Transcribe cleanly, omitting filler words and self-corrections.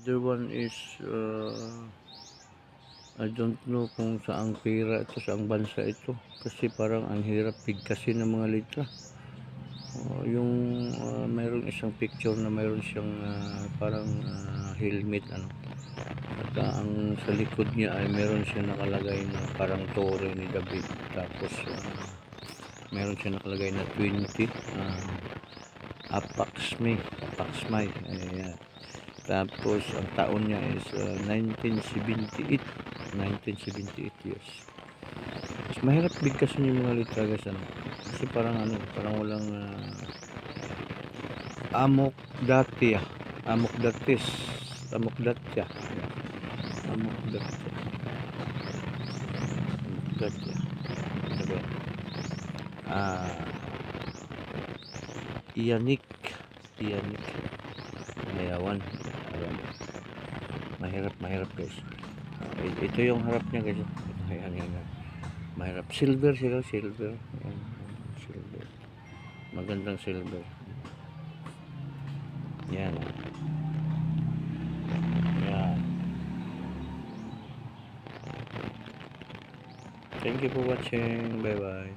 Other one is I don't know kung saang pera ito, saang bansa ito, kasi parang ang hirap bigkasin ng mga letra. Yung mayroon isang picture na mayroon siyang parang helmet ano, at ang sa likod niya ay mayroon siya nakalagay na parang tore ni David, tapos mayroon siya nakalagay na 20 Apax May. Ayan. Tapos ang taon niya is 1978 years. Mas mahirap bigkasin yung mga letra guys ano, kasi parang parang walang amokdatya amokdatis amokdatya amokdatya amokdatya ano ba yan? Iyanik mayawan. Ayan. Mahirap guys. Ito yung harap niya guys. Ayan. Mahirap. Silver sila, silver. Ayan. Silver. Magandang silver. Yan. Yan. Thank you for watching. Bye bye.